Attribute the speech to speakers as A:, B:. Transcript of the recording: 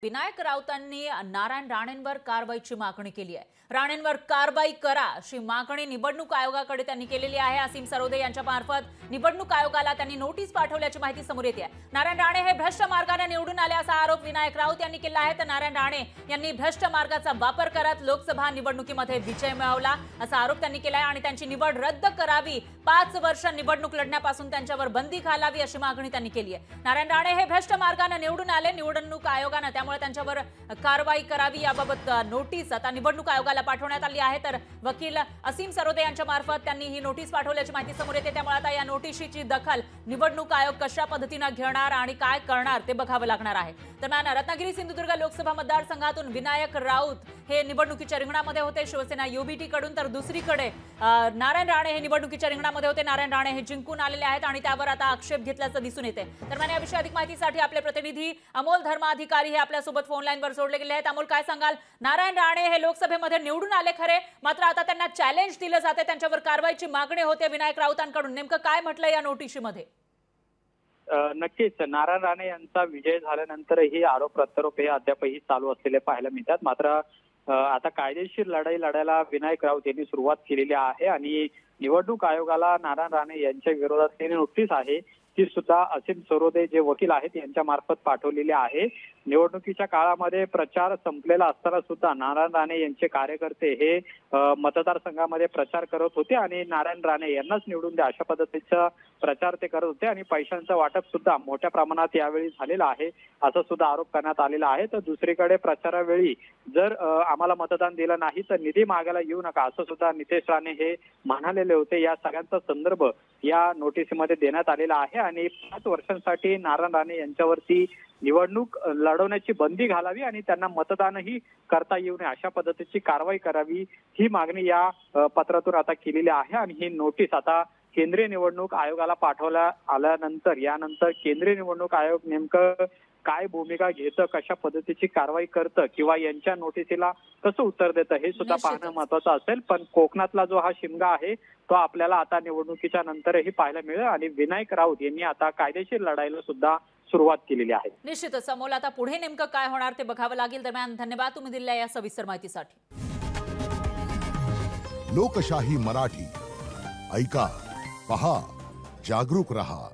A: विनायक राऊतांनी नारायण राणेंवर कारवाईची मागणी केली आहे। राणेंवर कारवाई करा अशी मागणी निवडणूक आयोगाकडे त्यांनी केलेली आहे। असीम सरोदे यांच्या मार्फत निवडणूक आयोगाला त्यांनी नोटीस पाठवल्याची माहिती समोर येते आहे। नारायण राणे हे भ्रष्ट मार्गाने निवडून आले असा आरोप विनायक राऊत यांनी केला आहे। तर नारायण राणे यांनी भ्रष्ट मार्गाचा वापर करत लोकसभा निवडणुकीमध्ये विजय मिळवला असा आरोप त्यांनी केला आहे आणि त्यांची निवड रद्द करावी, 5 वर्ष निवडणूक लढण्यापासून त्यांच्यावर बंदी घालावी अशी मागणी त्यांनी केली आहे। नारायण राणे हे भ्रष्ट मार्गाने निवडून आले, निवडणूक आयोगाने त्यामुळे त्यांच्यावर कारवाई करावी याबाबत नोटीस आता निवडणूक आयोगाला पाठवण्यात आली आहे। तर वकील असीम सरोदे यांच्या मार्फत त्यांनी ही नोटीस पाठवल्याची माहिती समोर येते। त्यामुळे आता या नोटीसची दखल निवडणूक आयोग कशा पद्धतीने घेणार आणि काय करणार ते बघावं लागणार आहे। दरम्यान रत्नागिरी सिंधुदुर्ग लोकसभा मतदारसंघातून विनायक राऊत हे निवडणुकीच्या रिंगणामध्ये होते शिवसेना युबीटी कडून, तर दुसरीकडे नारायण राणे हे निवडणुकीच्या रिंगणामध्ये होते। नारायण राणे हे जिंकून आलेले आहेत आणि त्यावर आता आक्षेप घेतल्याचं दिसून येते। दरम्यान याविषयी अधिक माहितीसाठी आपले प्रतिनिधी अमोल धर्माधिकारी हे आपल्या सोबत फोन लाईनवर जोडले गेले आहेत। अमोल, काय सांगाल? नारायण राणे हे लोकसभेमध्ये निवडून आले खरे, मात्र आता त्यांना चॅलेंज दिलं जाते, त्यांच्यावर कारवाईची मागणी होते विनायक राऊतांकडून, नेमकं काय म्हटलं या नोटीसमध्ये?
B: नक्कीच नारायण राणे यांचा विजय झाल्यानंतरही आरोप प्रत्यारोप हे अद्यापही चालू असलेले पाहायला मिळतात। मात्र आता कायदेशीर लढाई लढायला विनायक राऊत यांनी सुरुवात केलेली आहे आणि निवडणूक आयोगाला नारायण राणे यांच्या विरोधात नोटीस आहे ती सुद्धा असीम सरोदे जे वकील आहेत यांच्या मार्फत पाठवलेली आहे। निवडणुकीच्या काळामध्ये प्रचार संपलेला असताना सुद्धा नारायण राणे यांचे कार्यकर्ते हे मतदारसंघामध्ये प्रचार करत होते आणि नारायण राणे यांनाच निवडून द्या अशा पद्धतीचा प्रचार ते करत होते आणि पैशांचं वाटप सुद्धा मोठ्या प्रमाणात यावेळी झालेलं आहे असा सुद्धा आरोप करण्यात आलेला आहे। तर दुसरीकडे प्रचारावेळी जर आम्हाला मतदान दिलं नाही तर निधी मागायला येऊ नका असं सुद्धा नितेश राणे हे म्हणालेले होते। या सगळ्यांचा संदर्भ या नोटीसमध्ये देण्यात आलेला आहे आणि 5 वर्षांसाठी नारायण राणे यांच्यावरती निवडणूक लढवण्याची बंदी घालावी आणि त्यांना मतदानही करता येऊ नये अशा पद्धतीची कारवाई करावी ही मागणी या पत्रातून आता केलेली आहे। आणि ही नोटीस आता केंद्रीय निवडणूक आयोगाला पाठवल्या आल्यानंतर यानंतर केंद्रीय निवडणूक आयोग नेमकं काय भूमिका घेतं, कशा पद्धतीची कारवाई करतं किंवा यांच्या नोटीसीला कसं उत्तर देतं हे सुद्धा पाहणं महत्वाचं असेल। पण कोकणातला जो हा शिमगा आहे तो आपल्याला आता निवडणुकीच्या नंतरही पाहायला मिळेल आणि विनायक राऊत यांनी आता कायदेशीर लढाईला सुद्धा सुरुवात केलेली आहे।
A: निश्चितच अमोल, आता पुढे नेमकं काय होणार ते बघावं लागेल। दरम्यान धन्यवाद तुम्ही दिलेल्या या सविस्तर माहितीसाठी।
C: लोकशाही मराठी ऐका, पहा, जागरूक रहा।